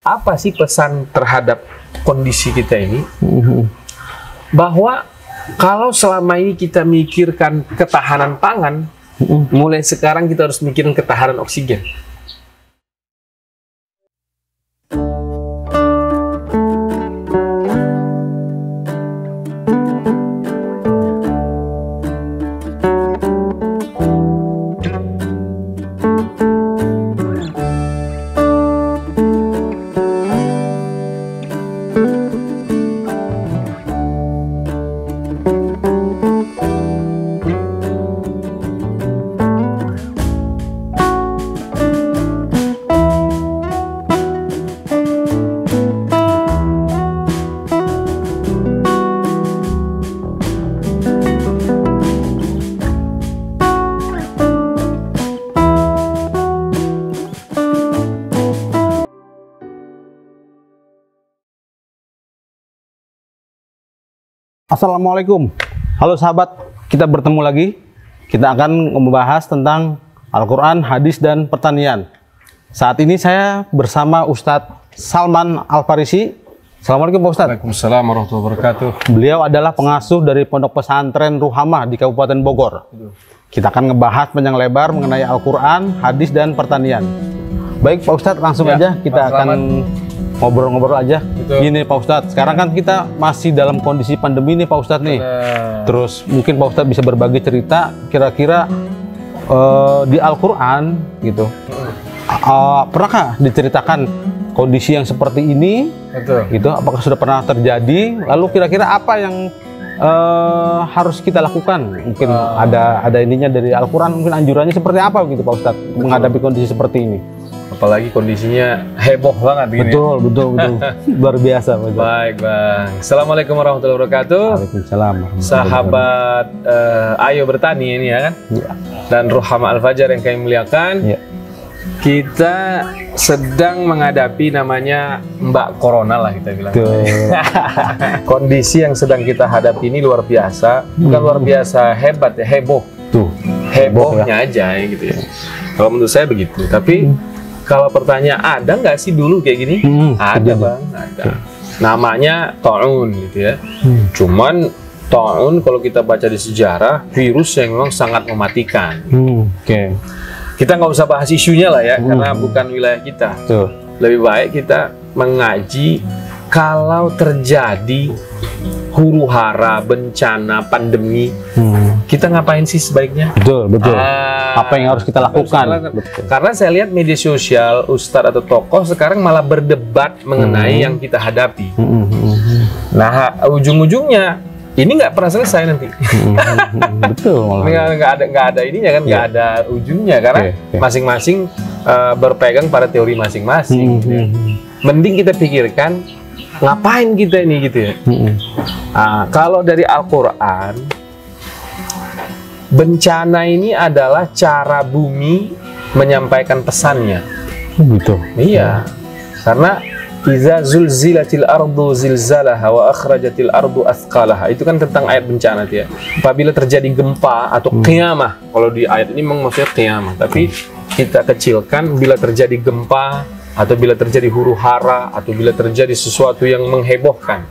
Apa sih pesan terhadap kondisi kita ini? Bahwa kalau selama ini kita mikirkan ketahanan pangan, mulai sekarang kita harus mikirin ketahanan oksigen. Assalamualaikum, halo sahabat, kita bertemu lagi. Kita akan membahas tentang Al-Quran, hadis, dan pertanian. Saat ini saya bersama Ustadz Salman Al-Farisi. Assalamualaikum Pak Ustadz. Waalaikumsalam warahmatullahi wabarakatuh. Beliau adalah pengasuh dari Pondok Pesantren Ruhamah di Kabupaten Bogor. Kita akan ngebahas panjang lebar mengenai Al-Quran, hadis, dan pertanian. Baik Pak Ustadz, langsung aja kita akan ngobrol-ngobrol aja. Gini Pak Ustadz, sekarang kan kita masih dalam kondisi pandemi nih Pak Ustadz nih. Terus mungkin Pak Ustadz bisa berbagi cerita kira-kira di Al-Quran gitu. Pernahkah diceritakan kondisi yang seperti ini? Gitu, apakah sudah pernah terjadi? Lalu kira-kira apa yang harus kita lakukan? Mungkin ada ininya dari Al-Quran, mungkin anjurannya seperti apa gitu Pak Ustadz menghadapi kondisi seperti ini? Apalagi kondisinya heboh banget gini. Betul. Luar biasa Pak. Baik Bang. Assalamualaikum warahmatullahi wabarakatuh. Waalaikumsalam. Sahabat Ayo Bertani ini ya kan. Ya. Dan Ruhamah Al-Fajar yang kami muliakan. Ya. Kita sedang menghadapi namanya Mbak Corona lah kita bilang. Kondisi yang sedang kita hadapi ini luar biasa. Bukan luar biasa hebat ya, heboh. Hebohnya aja ya, gitu ya. Kalau menurut saya begitu. Tapi kalau pertanyaan ada nggak sih dulu kayak gini? Ada Bang, ada. Namanya ta'un gitu ya. Cuman ta'un kalau kita baca di sejarah virus yang memang sangat mematikan. Kita nggak usah bahas isunya lah ya, karena bukan wilayah kita. Lebih baik kita mengaji kalau terjadi huru hara, bencana, pandemi, kita ngapain sih sebaiknya? Betul. Apa yang harus kita lakukan? Karena saya lihat media sosial, ustadz atau tokoh sekarang malah berdebat mengenai yang kita hadapi. Nah, ujung-ujungnya ini nggak pernah selesai nanti. Betul. Nggak ada ininya kan, nggak ada ujungnya karena masing-masing berpegang pada teori masing-masing. Mending kita pikirkan ngapain kita ini gitu ya. Kalau dari Al-Quran, bencana ini adalah cara bumi menyampaikan pesannya. Iya, karena iza zulzilatil ardu zilzalaha wa akhrajatil ardu athqalaha, itu kan tentang ayat bencana ya. Apabila terjadi gempa atau qiyamah, kalau di ayat ini memang maksudnya qiyamah, tapi kita kecilkan bila terjadi gempa atau bila terjadi huru hara atau bila terjadi sesuatu yang menghebohkan.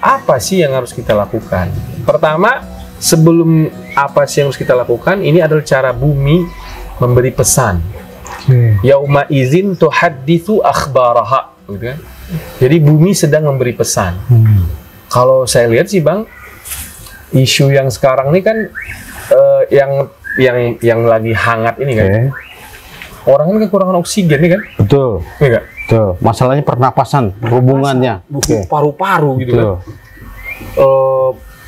Apa sih yang harus kita lakukan? Pertama, sebelum apa sih yang harus kita lakukan, ini adalah cara bumi memberi pesan. Yauma izin tuhadditsu akhbaraha, gitu kan? Jadi bumi sedang memberi pesan. Kalau saya lihat sih Bang, isu yang sekarang ini kan yang lagi hangat ini kan. Orang kan kekurangan oksigen nih kan? Betul. Masalahnya pernapasan, hubungannya. Paru-paru gitu kan.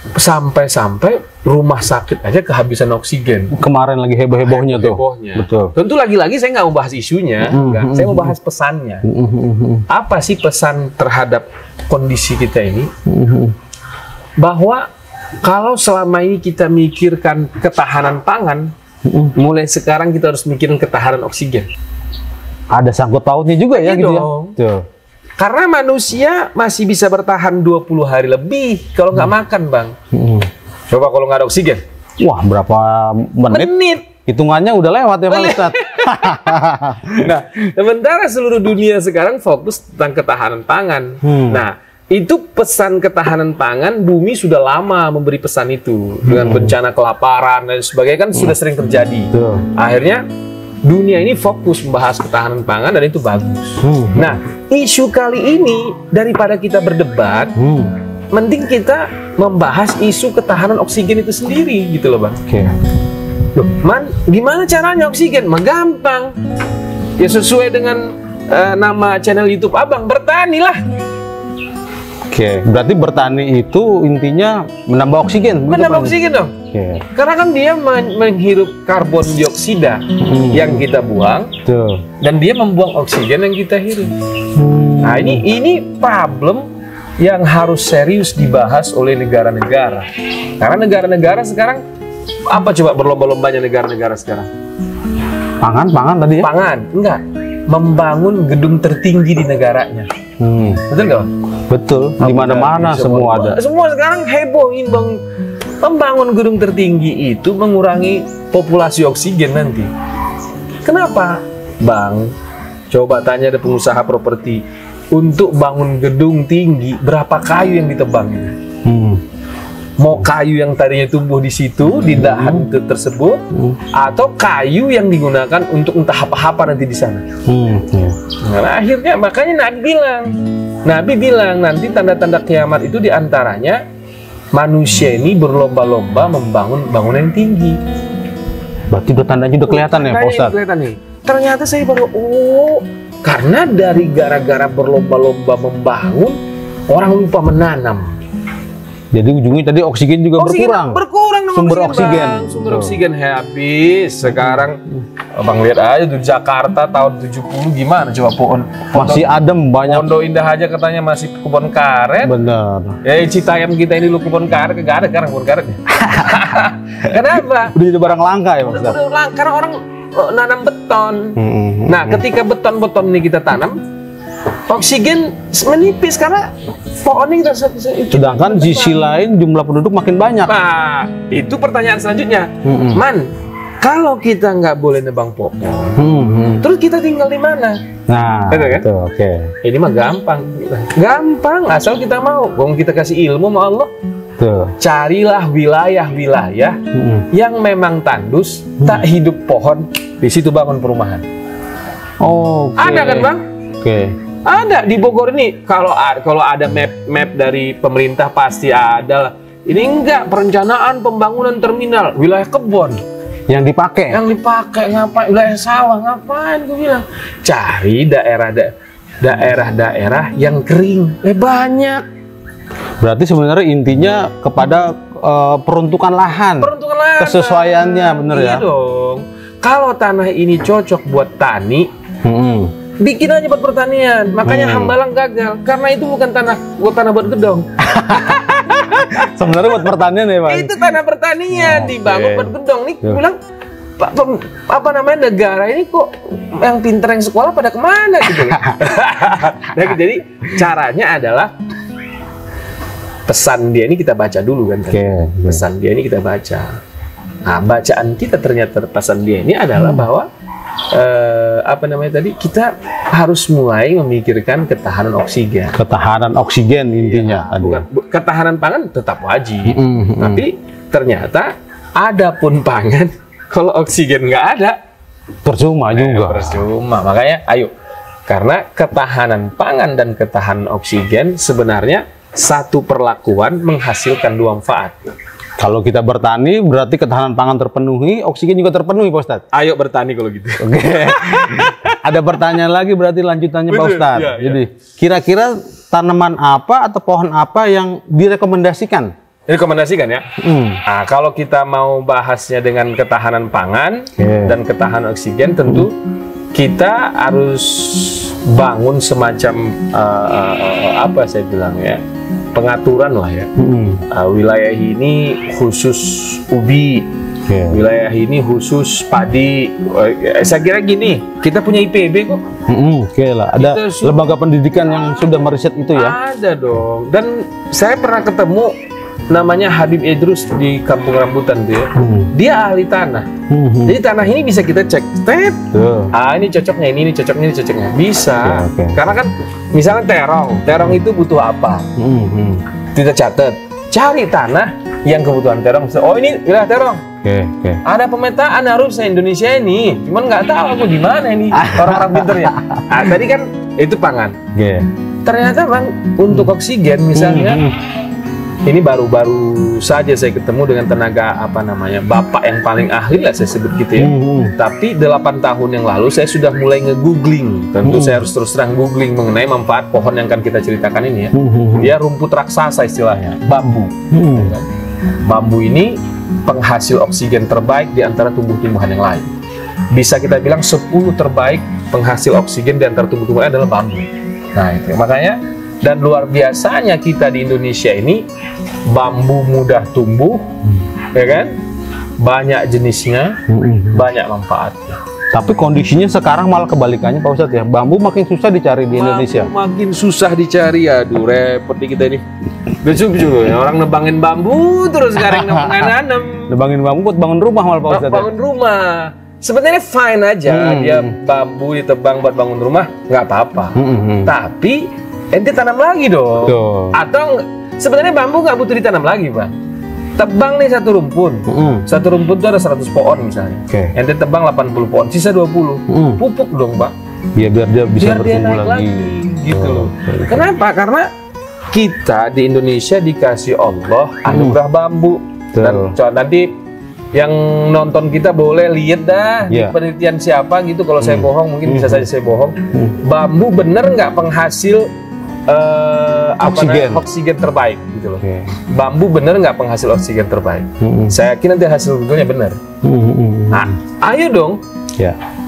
Sampai-sampai rumah sakit aja kehabisan oksigen. Kemarin lagi heboh-hebohnya tuh. Betul. Tentu lagi-lagi saya nggak mau bahas isunya, saya mau bahas pesannya. Apa sih pesan terhadap kondisi kita ini? Bahwa kalau selama ini kita mikirkan ketahanan pangan, mulai sekarang kita harus mikirin ketahanan oksigen. Ada sangkut pautnya juga ya gitu ya. Karena manusia masih bisa bertahan 20 hari lebih kalau nggak makan Bang. Coba kalau nggak ada oksigen. Wah, berapa menit? Hitungannya udah lewat ya Pak Ustadz. Nah, sementara seluruh dunia sekarang fokus tentang ketahanan pangan. Nah, itu pesan ketahanan pangan, bumi sudah lama memberi pesan itu dengan bencana kelaparan dan sebagainya kan sudah sering terjadi. Akhirnya dunia ini fokus membahas ketahanan pangan dan itu bagus. Nah, isu kali ini daripada kita berdebat, mending kita membahas isu ketahanan oksigen itu sendiri gitu loh, Bang. Loh, Man, gimana caranya oksigen? Mah gampang. Ya sesuai dengan nama channel YouTube Abang, bertanilah. Berarti bertani itu intinya menambah oksigen. Menambah oksigen dong. Karena kan dia menghirup karbon dioksida yang kita buang, dan dia membuang oksigen yang kita hirup. Nah, ini problem yang harus serius dibahas oleh negara-negara. Karena negara-negara sekarang apa coba berlomba-lombanya negara-negara sekarang? Pangan tadi ya? Pangan, enggak. Membangun gedung tertinggi di negaranya. Betul nggak? Betul. Di mana-mana semua ada. Semua sekarang heboh bang. Membangun gedung tertinggi itu mengurangi populasi oksigen nanti. Kenapa, Bang? Coba tanya ada pengusaha properti. Untuk bangun gedung tinggi, berapa kayu yang ditebang? Mau kayu yang tadinya tumbuh di situ, di dahan tersebut, atau kayu yang digunakan untuk entah apa-apa nanti di sana. Nah, akhirnya makanya Nabi bilang nanti tanda-tanda kiamat itu diantaranya manusia ini berlomba-lomba membangun bangunan yang tinggi. Berarti udah tandanya udah kelihatan ya, Pak Ustadz? Kelihatan nih. Ternyata saya baru, karena dari gara-gara berlomba-lomba membangun, orang lupa menanam. Jadi ujungnya tadi oksigen juga berkurang. Sumber oksigen habis. Sekarang Abang lihat aja tuh Jakarta tahun 70 gimana coba pohon masih adem banyak. Pondok Indah aja katanya masih kebun karet. Bener. Citayam kita ini lu kebun karet, gak ada sekarang kebun karetnya. Kenapa? Udah jadi barang langka ya, Mas. Udah langka karena orang nanam beton. Nah, ketika beton-beton ini kita tanam, oksigen menipis karena pohon ini sedangkan di sisi lain jumlah penduduk makin banyak. Nah, itu pertanyaan selanjutnya. Man, kalau kita nggak boleh nebang pohon, terus kita tinggal di mana? Nah, betul kan? Oke. Ini mah gampang asal kita mau. Wong kita kasih ilmu sama Allah. Carilah wilayah-wilayah yang memang tandus, tak hidup pohon, di situ bangun perumahan. Ada kan, Bang? Ada di Bogor ini. Kalau ada map dari pemerintah pasti ada lah. Ini enggak perencanaan pembangunan terminal wilayah kebun yang dipakai. Ngapain? Wilayah sawah ngapain? Gue bilang cari daerah-daerah yang kering. Banyak. Berarti sebenarnya intinya kepada peruntukan lahan. Kesesuaiannya bener ya. Iya dong. Kalau tanah ini cocok buat tani, bikin aja buat pertanian. Makanya Hambalang gagal karena itu bukan tanah buat gedong. Sebenarnya buat pertanian ya, Pak. Itu tanah pertanian dibangun buat gedong. Nih bilang apa namanya negara ini kok yang pinter yang sekolah pada kemana gitu. Nah, jadi caranya adalah pesan dia ini kita baca dulu kan. Pesan dia ini kita baca. Nah, bacaan kita ternyata pesan dia ini adalah bahwa kita harus mulai memikirkan ketahanan oksigen. Ketahanan oksigen intinya. Ketahanan pangan tetap wajib, tapi ternyata adapun pangan kalau oksigen nggak ada percuma juga. Percuma. Makanya ayo, karena ketahanan pangan dan ketahanan oksigen sebenarnya satu perlakuan menghasilkan dua manfaat. Kalau kita bertani berarti ketahanan pangan terpenuhi, oksigen juga terpenuhi, Pak Ustadz. Ayo bertani kalau gitu. Ada pertanyaan lagi berarti lanjutannya, Pak Ustadz. Jadi kira-kira tanaman apa atau pohon apa yang direkomendasikan? Rekomendasikan ya. Nah, kalau kita mau bahasnya dengan ketahanan pangan dan ketahanan oksigen, tentu kita harus bangun semacam apa saya bilang ya, pengaturan lah ya. Wilayah ini khusus ubi, wilayah ini khusus padi. Saya kira gini, kita punya IPB kok. Lah. Ada lembaga pendidikan yang sudah meriset itu ya. Ada dong. Dan saya pernah ketemu namanya Habib Idrus di Kampung Rambutan tuh ya. Dia ahli tanah. Jadi tanah ini bisa kita cek, ini cocoknya, ini cocoknya, ini cocoknya. Bisa. Karena kan misalnya terong itu butuh apa? Kita catat. Cari tanah yang kebutuhan terong. Oh, ini wilayah terong. Ada pemetaan harusnya Indonesia ini. Cuman nggak tahu aku di mana ini orang-orang pinter ya. Tadi kan itu pangan. Ternyata Bang, untuk oksigen misalnya, ini baru-baru saja saya ketemu dengan tenaga bapak yang paling ahli lah saya sebut gitu ya. Tapi 8 tahun yang lalu saya sudah mulai nge-googling. Tentu saya harus terus terang googling mengenai manfaat pohon yang akan kita ceritakan ini ya. Dia rumput raksasa istilahnya, bambu. Bambu ini penghasil oksigen terbaik di antara tumbuh-tumbuhan yang lain. Bisa kita bilang 10 terbaik penghasil oksigen di antara tumbuh-tumbuhan adalah bambu. Nah itu makanya, dan luar biasanya kita di Indonesia ini bambu mudah tumbuh, ya kan? Banyak jenisnya, banyak manfaatnya. Tapi kondisinya sekarang malah kebalikannya Pak Ustadz ya. Bambu makin susah dicari di Indonesia. Makin susah dicari, aduh repot di kita ini. Lucu ya, orang nebangin bambu terus sekarang nanam. Nebangin bambu buat bangun rumah malah Pak Ustadz. Bangun rumah. Sebenarnya fine aja, dia bambu ditebang buat bangun rumah, nggak apa-apa. Tapi ente tanam lagi dong. Atau sebenarnya bambu nggak butuh ditanam lagi, Bang. Tebang nih satu rumpun. Satu rumpun itu ada 100 pohon misalnya. Ente tebang 80 pohon, sisa 20. Pupuk dong, Bang. Biar dia bisa bertumbuh lagi. Gitu loh. Kenapa? Karena kita di Indonesia dikasih Allah anugerah bambu. Dan nanti yang nonton kita boleh lihat dah di penelitian siapa gitu. Kalau saya bohong mungkin bisa saja saya bohong. Bambu bener nggak penghasil oksigen terbaik gitu loh. Bambu bener nggak penghasil oksigen terbaik? Saya yakin nanti hasil tentunya bener. Nah, ayo dong.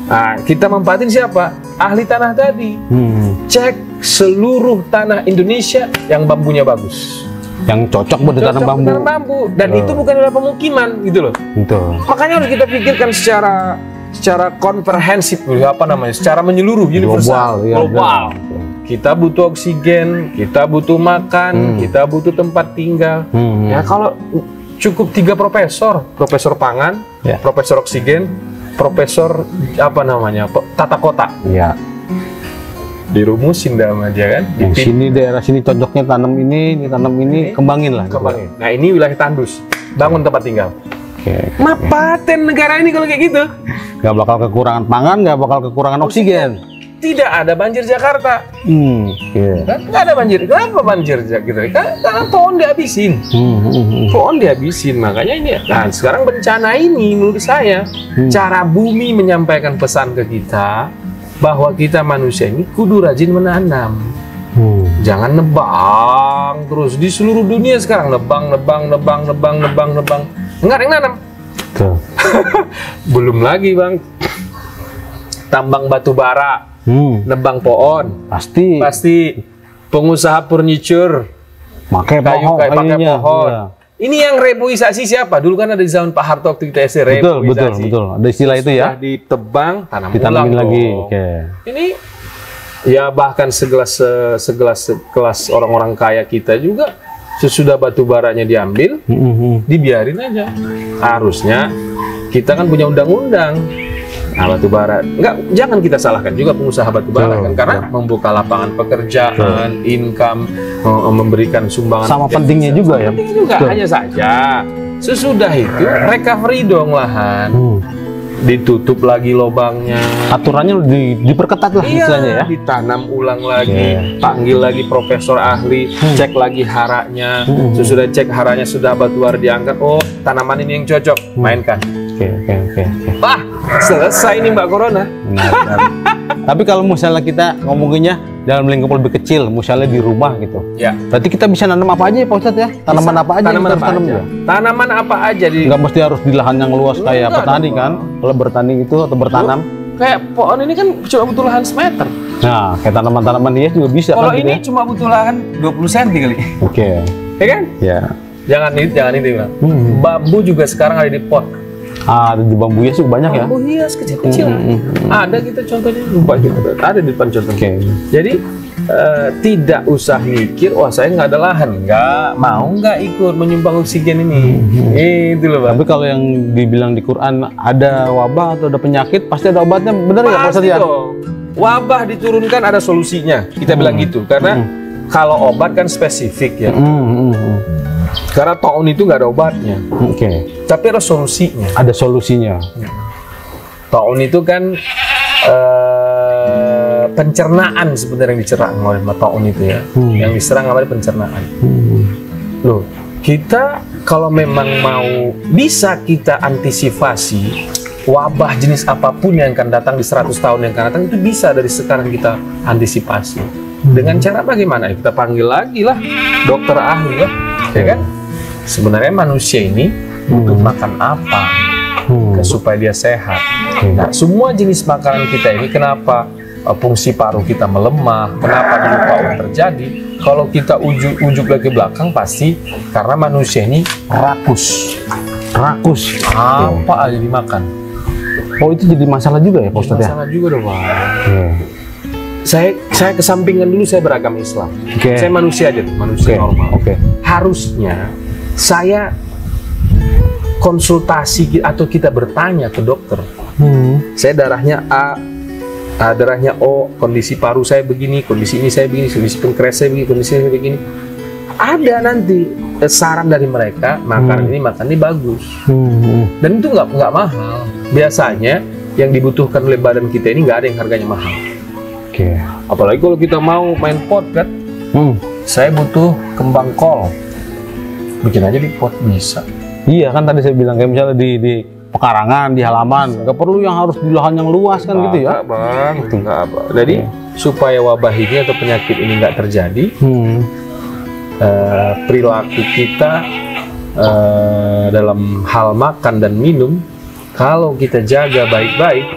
Nah, kita manfaatin siapa? Ahli tanah tadi. Cek seluruh tanah Indonesia yang bambunya bagus, yang cocok buat ditanam bambu. Dan itu bukan adalah pemukiman gitu loh. Makanya harus kita pikirkan secara komprehensif, secara menyeluruh, universal, global. Kita butuh oksigen, kita butuh makan, kita butuh tempat tinggal. Ya kalau cukup 3 profesor pangan, profesor oksigen, profesor tata kota. Dirumusin sama dia kan. Yang sini daerah sini cocoknya tanam ini tanam ini, kembangin lah. Kembangin. Nah ini wilayah tandus, bangun tempat tinggal. Paten negara ini kalau kayak gitu. Gak bakal kekurangan pangan, gak bakal kekurangan oksigen. Tidak ada banjir Jakarta. Nggak ada banjir. Kenapa banjir gitu? Karena pohon dihabisin. Pohon dihabisin. Makanya ini. Nah sekarang bencana ini menurut saya cara bumi menyampaikan pesan ke kita bahwa kita manusia ini kudu rajin menanam. Jangan nebang terus di seluruh dunia sekarang nebang. Nggak ada yang nanam. Belum lagi Bang, tambang batu bara, nebang pohon. Pasti pengusaha furniture pakai pohon. Ini yang reboisasi siapa? Dulu kan ada di zaman Pak Harto waktu kita SD reboisasi. Betul. Ada istilah itu ya. Sudah ditebang, tanamin lagi. Ini ya bahkan segelas orang-orang kaya kita juga sesudah batu baranya diambil, dibiarin aja. Harusnya kita kan punya undang-undang. Nah, batu bara, jangan kita salahkan juga pengusaha batu bara kan, karena membuka lapangan pekerjaan, income, memberikan sumbangan. Sama pentingnya juga ya. Penting juga, hanya saja sesudah itu recovery dong lahan. Ditutup lagi lobangnya. Aturannya diperketat lah istilahnya ya. Ditanam ulang lagi, panggil lagi profesor ahli, cek lagi haranya. Sesudah cek haranya sudah batu bara diangkat, oh tanaman ini yang cocok, mainkan. Wah, selesai nih Mbak Corona. Tapi kalau misalnya kita ngomonginnya dalam lingkup lebih kecil, misalnya di rumah gitu. Berarti kita bisa nanam apa aja ya Pak Ustadz ya? Tanaman apa aja? Tanaman apa aja? Nggak mesti harus di lahan yang luas kayak petani kan? Kalau bertani itu atau bertanam. Kayak pohon ini kan cuma butuh lahan semeter. Nah, kayak tanaman-tanaman dia juga bisa. Kalau ini cuma butuh lahan 20 cm kali. Ya kan? Jangan itu bilang. Bambu juga sekarang ada di pot. Di bambu hias juga banyak ya? Bambu hias kecil-kecil. Ada kita contohnya, lupa juga. Ada di depan contohnya. Jadi tidak usah mikir, wah saya nggak ada lahan, nggak ikut menyumbang oksigen ini. Itu loh Pak. Tapi kalau yang dibilang di Quran ada wabah atau ada penyakit, pasti ada obatnya, bener ya Pak Ustadz ya? Wabah diturunkan ada solusinya, kita bilang gitu. Karena kalau obat kan spesifik ya. Karena taun itu nggak ada obatnya. Tapi ada solusinya. Ada solusinya. Taun itu kan pencernaan sebenarnya yang diserang oleh taun itu ya. Yang diserang oleh pencernaan. Loh, kita kalau memang mau bisa kita antisipasi wabah jenis apapun yang akan datang di 100 tahun yang akan datang, itu bisa dari sekarang kita antisipasi. Dengan cara bagaimana? Kita panggil lagi lah dokter ahli lah, ya kan? Sebenarnya manusia ini butuh makan apa supaya dia sehat. Nah, semua jenis makanan kita ini kenapa fungsi paru kita melemah, kenapa dulu paru terjadi? Kalau kita ujuk lagi belakang pasti karena manusia ini rakus. Apa aja dimakan. Oh, itu jadi masalah juga ya Pak Ustadz ya? Masalah juga dong Pak. Saya kesampingkan dulu, saya beragama Islam. Saya manusia aja, manusia normal. Harusnya saya konsultasi atau kita bertanya ke dokter. Saya darahnya A, darahnya O, kondisi paru saya begini, kondisi ini saya begini, kondisi pankreas saya begini, kondisi saya begini. Ada nanti saran dari mereka, makan ini bagus. Dan itu nggak mahal. Biasanya yang dibutuhkan oleh badan kita ini nggak ada yang harganya mahal. Apalagi kalau kita mau main pot kan, saya butuh kembang kol, bikin aja di pot bisa. Iya kan tadi saya bilang kayak misalnya di pekarangan, di halaman, nggak perlu yang harus di lahan yang luas kan gitu ya. Enggak, Bang. Jadi supaya wabah ini atau penyakit ini nggak terjadi, perilaku kita dalam hal makan dan minum, kalau kita jaga baik-baik,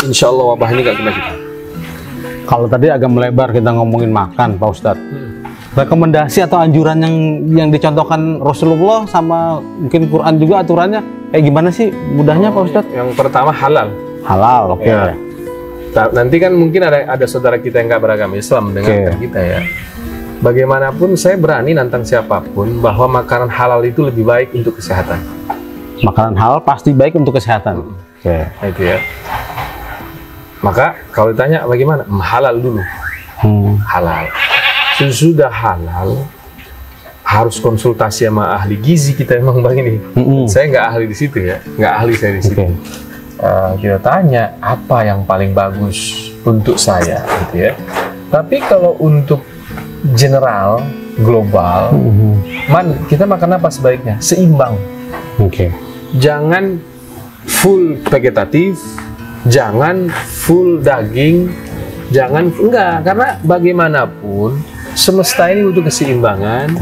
insya Allah wabah ini nggak kena kita. Kalau tadi agak melebar kita ngomongin makan, Pak Ustadz. Rekomendasi atau anjuran yang dicontohkan Rasulullah sama mungkin Quran juga aturannya kayak gimana sih mudahnya Pak Ustadz? Yang pertama halal. Halal, oke. Ya. Nanti kan mungkin ada saudara kita yang nggak beragama Islam mendengarkan kita ya. Bagaimanapun saya berani nantang siapapun bahwa makanan halal itu lebih baik untuk kesehatan. Makanan halal pasti baik untuk kesehatan. Nah, itu ya. Maka kalau ditanya bagaimana? Halal dulu. Halal. Sesudah halal harus konsultasi sama ahli gizi kita emang Bang ini. Saya nggak ahli di situ ya, nggak ahli saya di situ. Kita tanya apa yang paling bagus untuk saya, gitu ya. Tapi kalau untuk general, global, kita makan apa sebaiknya? Seimbang. Jangan full vegetatif, jangan full daging, enggak, karena bagaimanapun semesta ini butuh keseimbangan.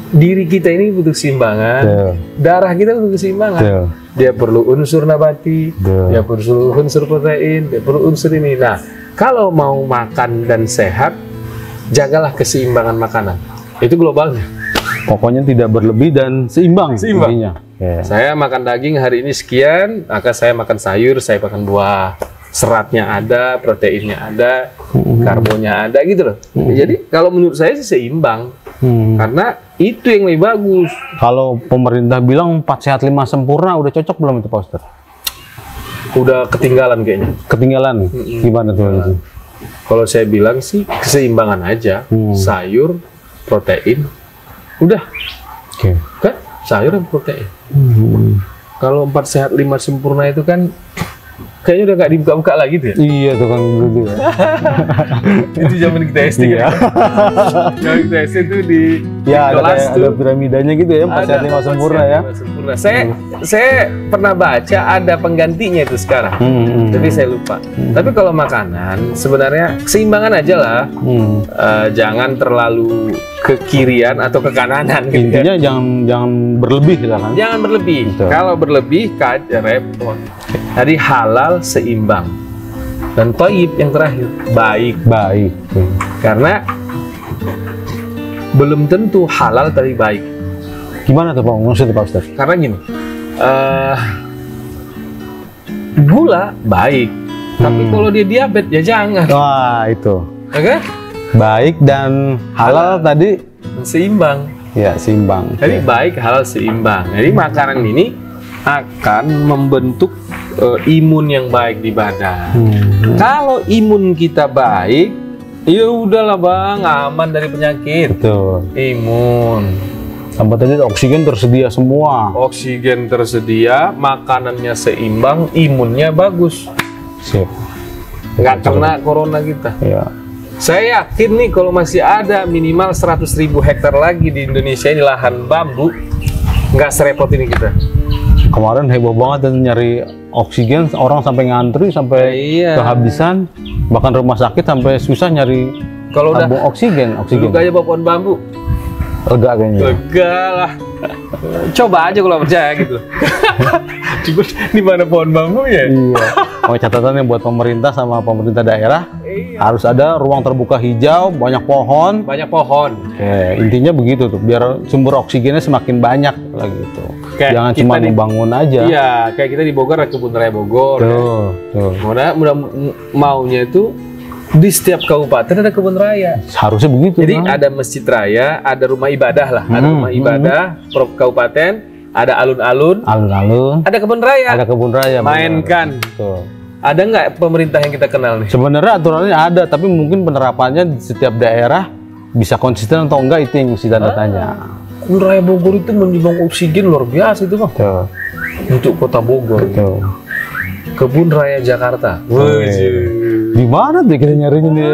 Diri kita ini butuh keseimbangan. Darah kita butuh keseimbangan. Dia perlu unsur nabati, dia perlu unsur protein, dia perlu unsur ini. Nah, kalau mau makan dan sehat, jagalah keseimbangan makanan. Itu globalnya. Pokoknya tidak berlebih dan seimbang. Saya makan daging hari ini sekian, maka saya makan sayur, saya makan buah. Seratnya ada, proteinnya ada, karbonnya ada, gitu loh. Jadi kalau menurut saya sih seimbang, karena itu yang lebih bagus. Kalau pemerintah bilang 4 sehat 5 sempurna, udah cocok belum itu Pak Ustadz? Udah ketinggalan kayaknya. Ketinggalan? Gimana tuh? Kalau saya bilang sih keseimbangan aja, sayur, protein, udah. Kan sayur dan protein. Kalau 4 sehat 5 sempurna itu kan kayaknya udah nggak dibuka-buka lagi tuh ya? Iya tuh kan gitu ya. Itu zaman kita SD kan? Zaman kita SD tuh di kelas ada piramidanya gitu ya, 4 sehat 5 sempurna ya? Saya pernah baca ada penggantinya itu sekarang, tapi saya lupa. Tapi kalau makanan sebenarnya keseimbangan aja lah, jangan terlalu ke kirian atau ke kananan. Intinya gitu ya? jangan berlebih lah kan? Jangan berlebih. Kalau berlebih repot. Tadi halal seimbang dan thayyib yang terakhir baik. Karena belum tentu halal tapi baik. Gimana tuh Pak maksudnya Pak Ustadz? Karena gini, gula baik, tapi kalau dia diabetes ya jangan. Wah itu. Oke? Baik dan halal tadi seimbang. ya, seimbang. Jadi baik, halal, seimbang. Jadi makanan ini akan membentuk imun yang baik di badan. Kalau imun kita baik, ya udahlah Bang, aman dari penyakit. Betul. Imun. Sampai tadi oksigen tersedia semua. Oksigen tersedia, makanannya seimbang, imunnya bagus. Sip. Nggak kena corona kita. Ya. Saya yakin nih kalau masih ada minimal 100.000 hektar lagi di Indonesia ini lahan bambu, nggak serepot ini kita. Kemarin heboh banget dan nyari oksigen, orang sampai ngantri sampai kehabisan, bahkan rumah sakit sampai susah nyari kalau udah tabung oksigen. Dulu aja bawa pohon bambu. Lega kayaknya. Lega lah. Coba aja kalau percaya gitu. Di mana pohon bambu ya? Iya. Mau catatannya buat pemerintah sama pemerintah daerah, harus ada ruang terbuka hijau, banyak pohon. Banyak pohon. Intinya begitu tuh, biar sumber oksigennya semakin banyak lagi gitu. Jangan cuma membangun aja. Iya, kayak kita di Bogor ada kebun raya Bogor. Tuh. Maunya itu di setiap kabupaten ada kebun raya. Harusnya begitu. Jadi ada masjid raya, ada rumah ibadah lah, ada rumah ibadah, kabupaten, ada alun-alun, ada kebun raya. Ada kebun raya. Mainkan. Tuh. Ada nggak pemerintah yang kita kenal nih? Sebenarnya aturannya ada, tapi mungkin penerapannya di setiap daerah bisa konsisten atau enggak, itu yang mesti tanda tanya. Kebun raya Bogor itu menyumbang oksigen luar biasa itu Bang. Tuh. Untuk kota Bogor. Tuh. Kebun raya Jakarta. Di mana tuh kita nyarinya nih?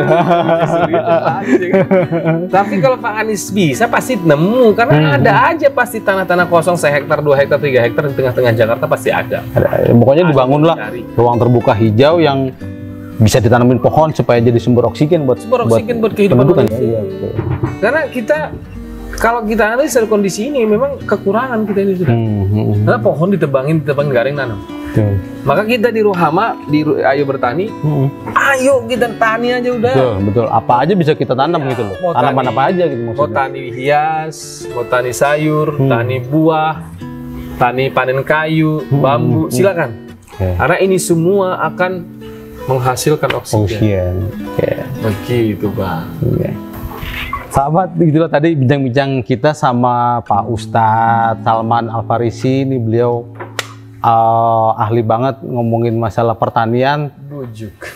Tapi kalau Pak Anies bisa pasti nemu, karena ada aja pasti tanah-tanah kosong 1 hektar, 2 hektar, 3 hektar di tengah-tengah Jakarta pasti ada. Pokoknya dibangunlah ruang terbuka hijau yang bisa ditanamin pohon supaya jadi sumber oksigen buat kehidupan manusia. Karena kita kalau kita analis dari kondisi ini memang kekurangan kita ini sudah. Karena pohon ditebangin nggak ada yang nanam. Maka kita di Ruhama, Ayo Bertani, ayo kita tani aja udah. Betul. Apa aja bisa kita tanam gitu loh. Tanaman apa aja gitu maksudnya. Mau tani hias, mau tani sayur, tani buah, tani panen kayu, bambu, silakan. Karena ini semua akan menghasilkan oksigen. Begitu Bang. Sahabat, begitulah tadi bincang-bincang kita sama Pak Ustadz Salman Al-Farisi. Ini beliau ahli banget ngomongin masalah pertanian.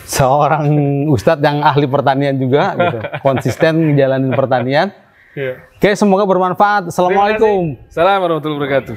Seorang Ustadz yang ahli pertanian juga, gitu. Konsisten ngejalanin pertanian. Oke, semoga bermanfaat. Assalamualaikum. Assalamualaikum warahmatullahi wabarakatuh.